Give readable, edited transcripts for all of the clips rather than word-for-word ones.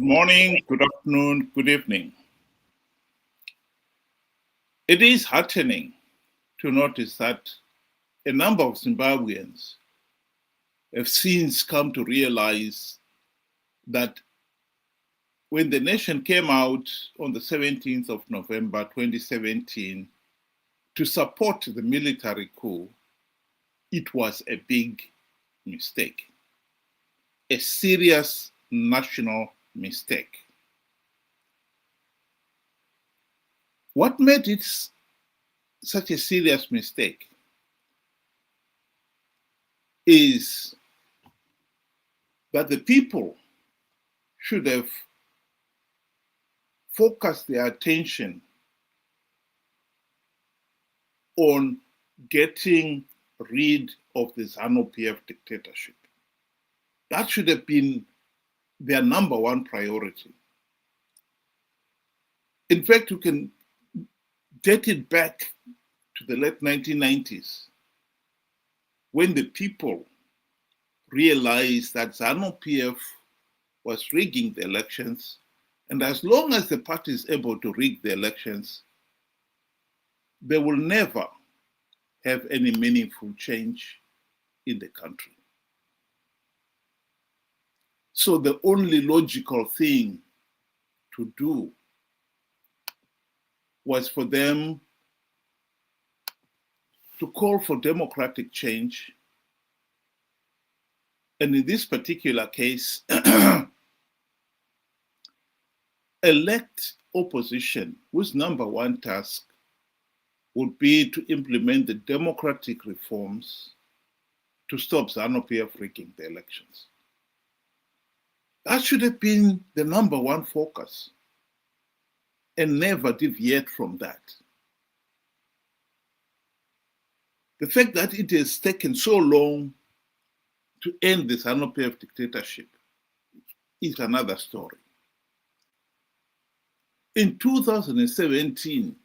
morning, good afternoon, good evening. It is heartening to notice that a number of Zimbabweans have since come to realize that when the nation came out on the 17th of November 2017 to support the military coup, it was a big mistake, a serious national mistake. What made it such a serious mistake is that the people should have focused their attention on getting rid of the ZANU-PF dictatorship. That should have been their number one priority. In fact, you can date it back to the late 1990s when the people realized that ZANU-PF was rigging the elections, and as long as the party is able to rig the elections, they will never have any meaningful change in the country. So the only logical thing to do was for them to call for democratic change, and in this particular case, elect opposition whose number one task would be to implement the democratic reforms to stop ZANU-PF rigging the elections. That should have been the number one focus and never deviate from that. The fact that it has taken so long to end the ZANU-PF dictatorship is another story. In 2017,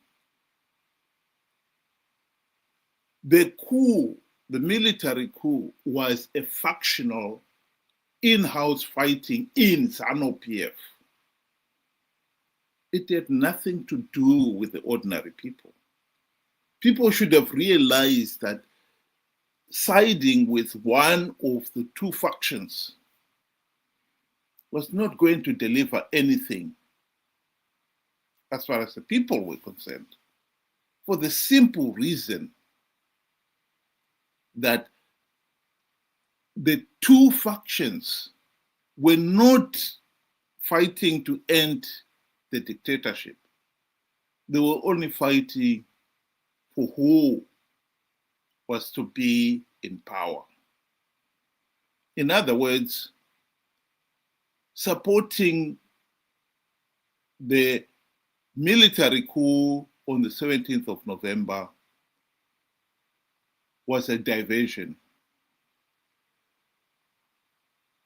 the coup, the military coup, was a factional in-house fighting in ZANU-PF. It had nothing to do with the ordinary people. People should have realized that siding with one of the two factions was not going to deliver anything as far as the people were concerned, for the simple reason that the two factions were not fighting to end the dictatorship. They were only fighting for who was to be in power. In other words, supporting the military coup on the 17th of November was a diversion.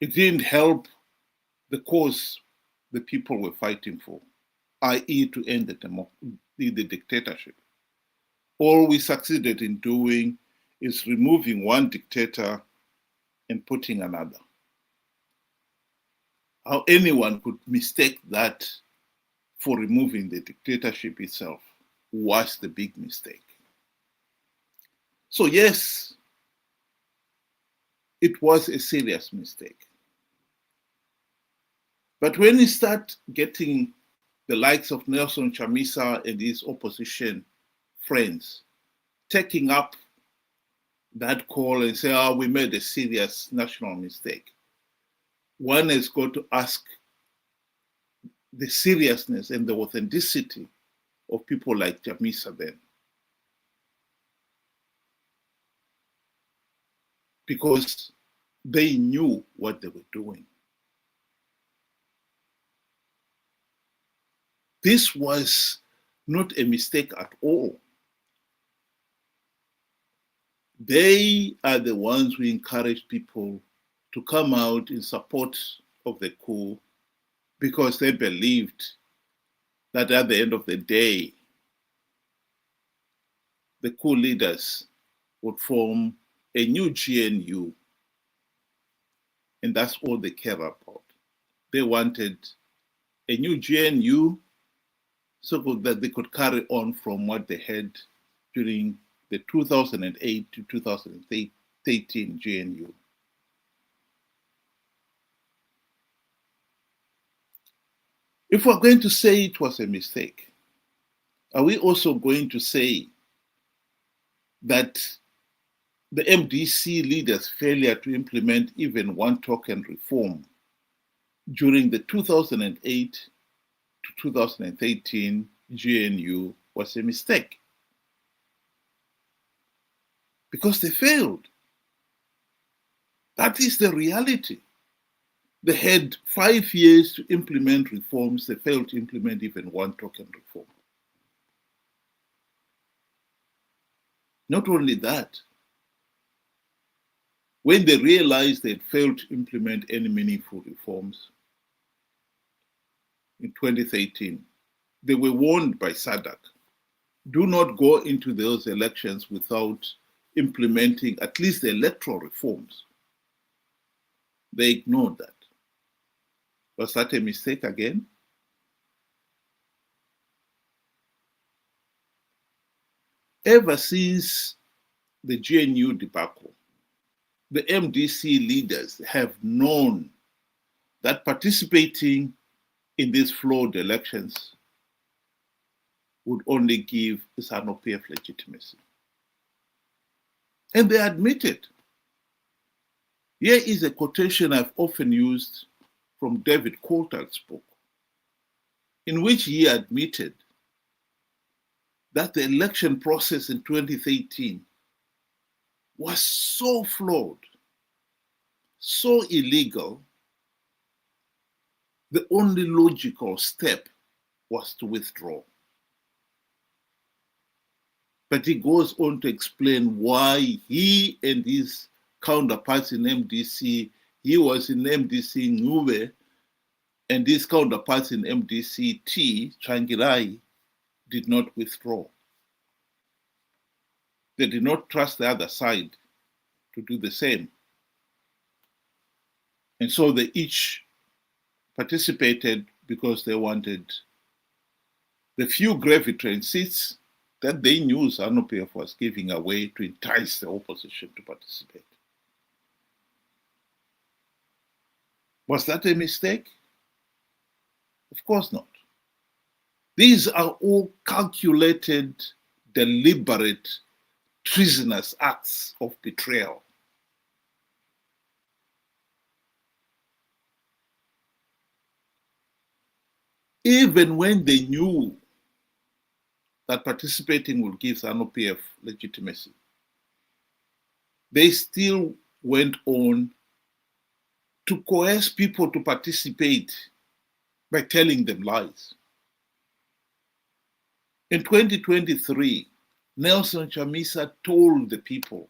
It didn't help the cause the people were fighting for, i.e. to end the dictatorship. All we succeeded in doing is removing one dictator and putting another. How anyone could mistake that for removing the dictatorship itself was the big mistake. So yes, it was a serious mistake. But when you start getting the likes of Nelson Chamisa and his opposition friends taking up that call and say, oh, we made a serious national mistake, one has got to ask the seriousness and the authenticity of people like Chamisa then. Because they knew what they were doing. This was not a mistake at all. They are the ones who encouraged people to come out in support of the coup because they believed that at the end of the day, the coup leaders would form a new GNU, and that's all they care about. They wanted a new GNU so that they could carry on from what they had during the 2008 to 2013 GNU. If we're going to say it was a mistake, are we also going to say that the MDC leaders' failure to implement even one token reform during the 2008 to 2013 GNU was a mistake? Because they failed. That is the reality. They had 5 years to implement reforms. They failed to implement even one token reform. Not only that, when they realized they had failed to implement any meaningful reforms in 2013, they were warned by SADC, do not go into those elections without implementing at least the electoral reforms. They ignored that. Was that a mistake again? Ever since the GNU debacle, the MDC leaders have known that participating in these flawed elections would only give ZANU-PF legitimacy. And they admit it. Here is a quotation I've often used from David Coulthard's book, in which he admitted that the election process in 2013 was so flawed, so illegal, the only logical step was to withdraw. But he goes on to explain why he and his counterparts in MDC, he was in MDC Ngube, and his counterparts in MDC-T, Changirai, did not withdraw. They did not trust the other side to do the same. And so they each participated because they wanted the few gravy train seats that they knew ZANU-PF was giving away to entice the opposition to participate. Was that a mistake? Of course not. These are all calculated, deliberate, treasonous acts of betrayal. Even when they knew that participating would give ZANU-PF legitimacy, they still went on to coerce people to participate by telling them lies. In 2023, Nelson Chamisa told the people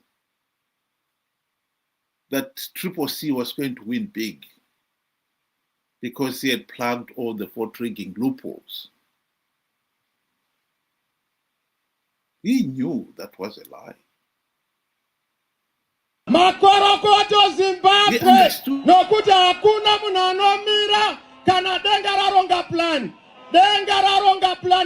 that CCC was going to win big because he had plugged all the vote rigging loopholes. He knew that was a lie. Makorokoto Zimbabwe nokuti hakuna munhu anomira kana denga raronga plan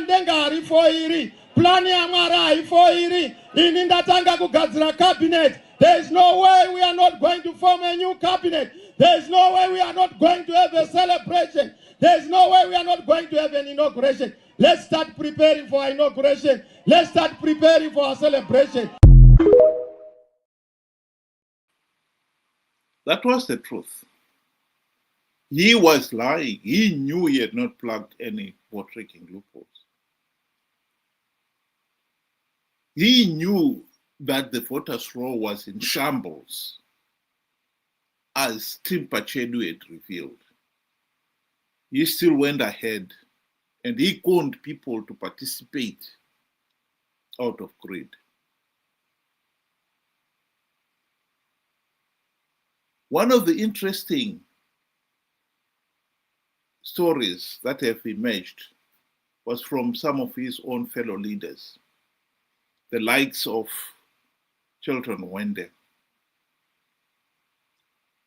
denga harifoiri plan yaMwari haifoiri ini ndatanga kugadzira cabinet. There is no way we are not going to form a new cabinet. There is no way we are not going to have a celebration. There is no way we are not going to have an inauguration. Let's start preparing for our inauguration. Let's start preparing for our celebration. That was the truth. He was lying. He knew he had not plugged any vote rigging loopholes. He knew that the voters' roll was in shambles, as Tim Pachedu had revealed. He still went ahead and he conned people to participate out of greed. One of the interesting stories that have emerged was from some of his own fellow leaders, the likes of Chilton Wende.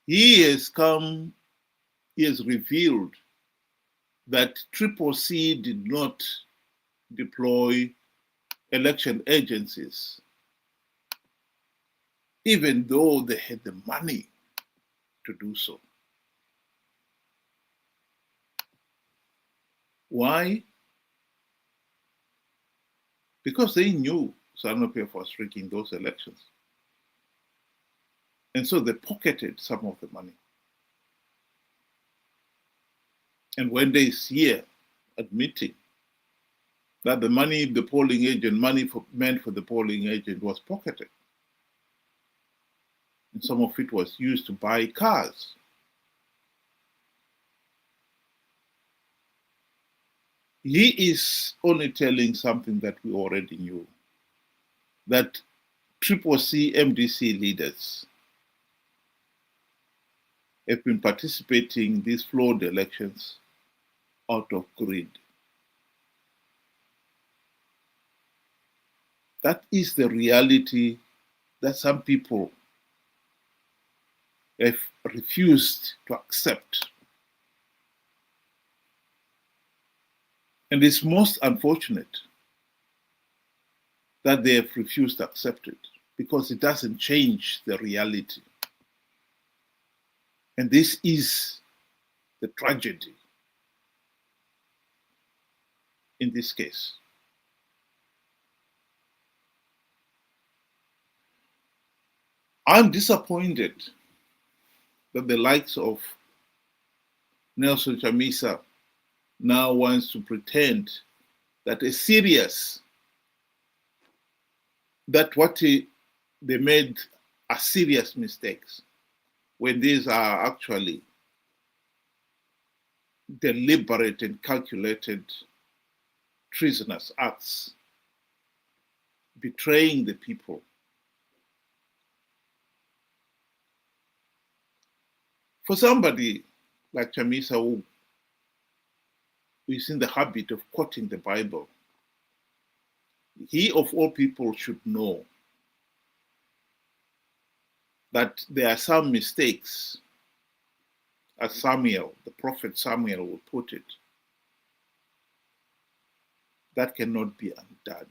He has revealed that C did not deploy election agencies, even though they had the money to do so. Why? Because they knew ZANU-PF was rigging those elections. And so they pocketed some of the money. And when they hear admitting that the money the polling agent, meant for the polling agent was pocketed, and some of it was used to buy cars, he is only telling something that we already knew, that C MDC leaders have been participating in these flawed elections out of greed. That is the reality that some people have refused to accept. And it's most unfortunate that they have refused to accept it, because it doesn't change the reality. And this is the tragedy in this case. I'm disappointed that the likes of Nelson Chamisa now wants to pretend that they made are serious mistakes, when these are actually deliberate and calculated treasonous acts, betraying the people. For somebody like Chamisa, who is in the habit of quoting the Bible, he of all people should know that there are some mistakes, as Samuel, the prophet Samuel would put it, that cannot be undone.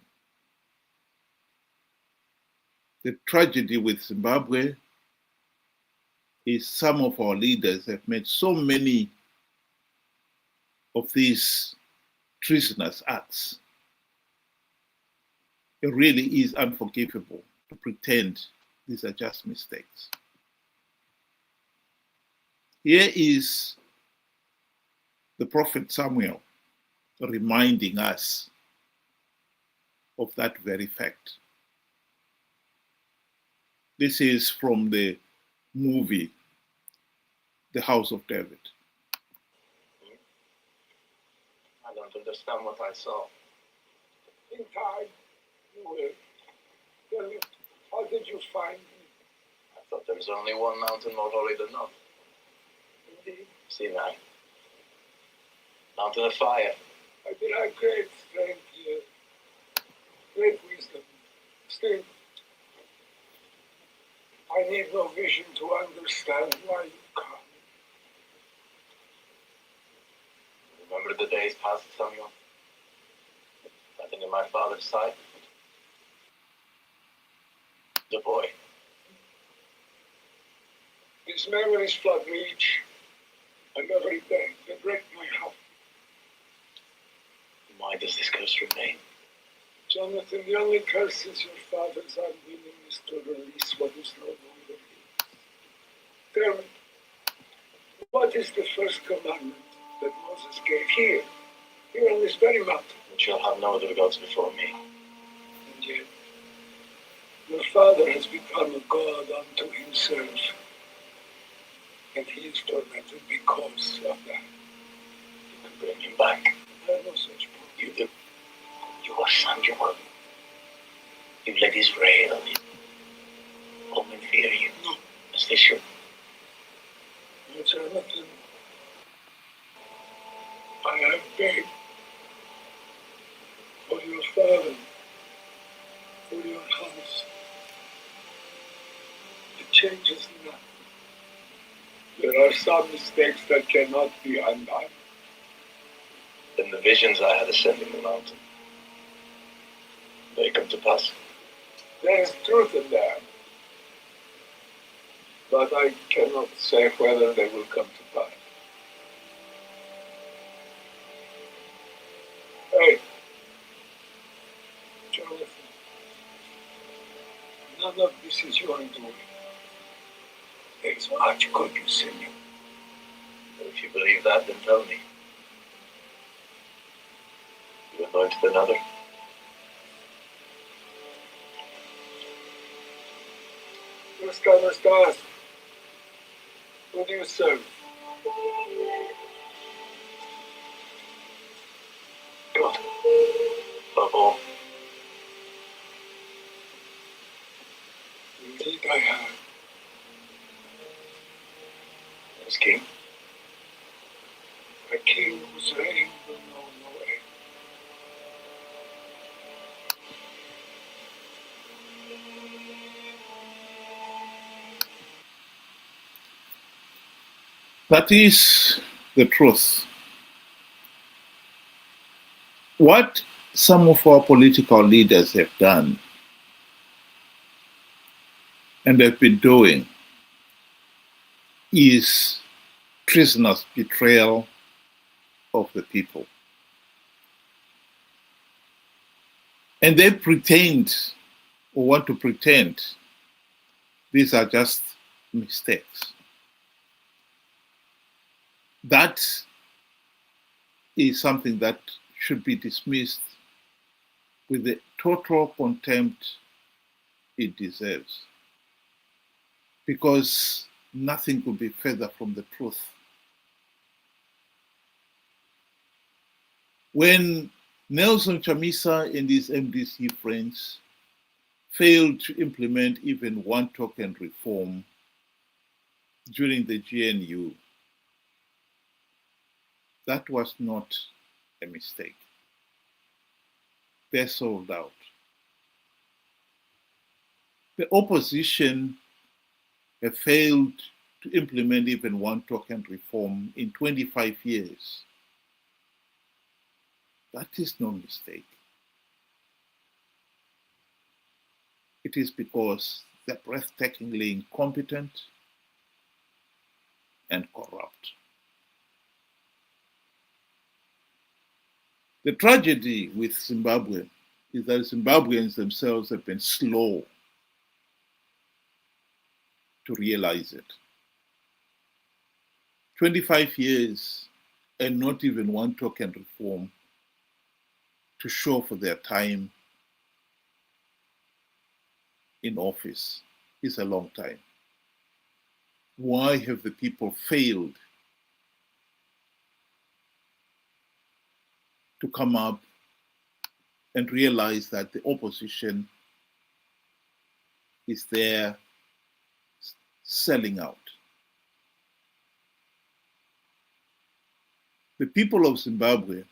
The tragedy with Zimbabwe is some of our leaders have made so many of these treasonous acts. It really is unforgivable to pretend these are just mistakes. Here is the prophet Samuel reminding us of that very fact. This is from the movie, The House of David. I don't understand what I saw. In time, you will. Tell me, how did you find me? I thought there was only one mountain more holy than none. Indeed. Sinai. Mountain of fire. I did have great strength here, great wisdom. Still, I need no vision to understand why you come. Remember the days past, Samuel? Nothing in my father's sight. The boy. His memories flood me each and every day. They break my heart. Why does this curse remain? Jonathan, the only curse is your father's unwillingness to release what is no longer his. Tell me, what is the first commandment that Moses gave here on this very mountain? You shall have no other gods before me. And yet, your father has become a god unto himself, and he is tormented because of that. You can bring him back. I have no such problem. You do. You are Samuel. You led Israel. All men fear you. No. As they should. No, Jonathan. I have begged for your father, for your house. It changes nothing. There are some mistakes that cannot be undone. and the visions I had ascending the mountain, they come to pass? There is truth in that, but I cannot say whether they will come to pass. Hey, Jonathan, none of this is your doing. There is much good you in you. If you believe that, then tell me. You anointed another? ¿Cómo estás? Who do you serve? God. Above all. Indeed I have. As king? A king whose reign will know no end. That is the truth. What some of our political leaders have done and have been doing is treasonous betrayal of the people. And they pretend or want to pretend these are just mistakes. That is something that should be dismissed with the total contempt it deserves, because nothing could be further from the truth. When Nelson Chamisa and his MDC friends failed to implement even one token reform during the GNU, that was not a mistake. They sold out. The opposition have failed to implement even one token reform in 25 years. That is no mistake. It is because they're breathtakingly incompetent and corrupt. The tragedy with Zimbabwe is that Zimbabweans themselves have been slow to realize it. 25 years and not even one token reform to show for their time in office is a long time. Why have the people failed to come up and realize that the opposition is there selling out? The people of Zimbabwe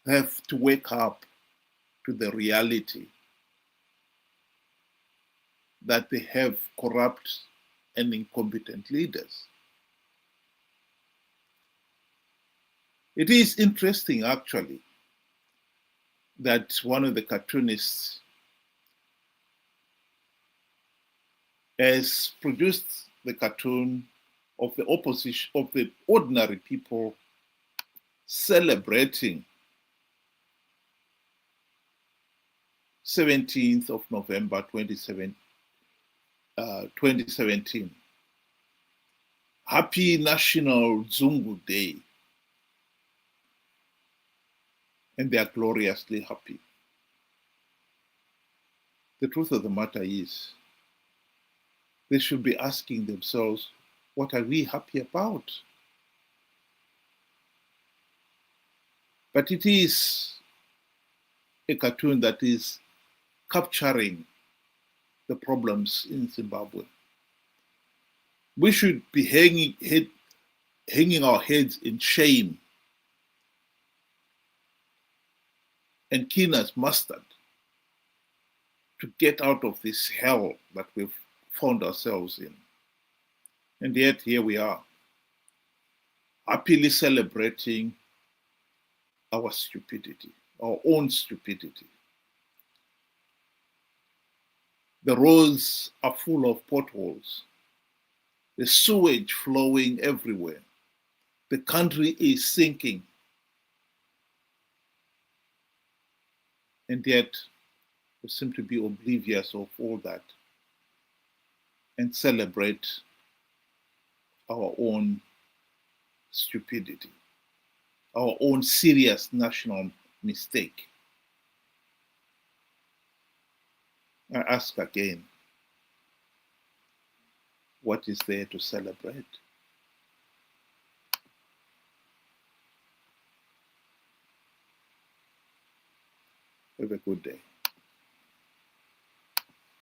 have to wake up to the reality that they have corrupt and incompetent leaders. It is interesting, actually, that one of the cartoonists has produced the cartoon of the opposition, of the ordinary people celebrating 17th of November 2017. Happy National Zungu Day. And they are gloriously happy. The truth of the matter is, they should be asking themselves, what are we happy about? But it is a cartoon that is capturing the problems in Zimbabwe. We should be hanging our heads in shame and keen as mustard to get out of this hell that we've found ourselves in. And yet here we are, happily celebrating our stupidity, our own stupidity. The roads are full of potholes, the sewage flowing everywhere. The country is sinking. And yet, we seem to be oblivious of all that and celebrate our own stupidity, our own serious national mistake. I ask again, what is there to celebrate? Have a good day.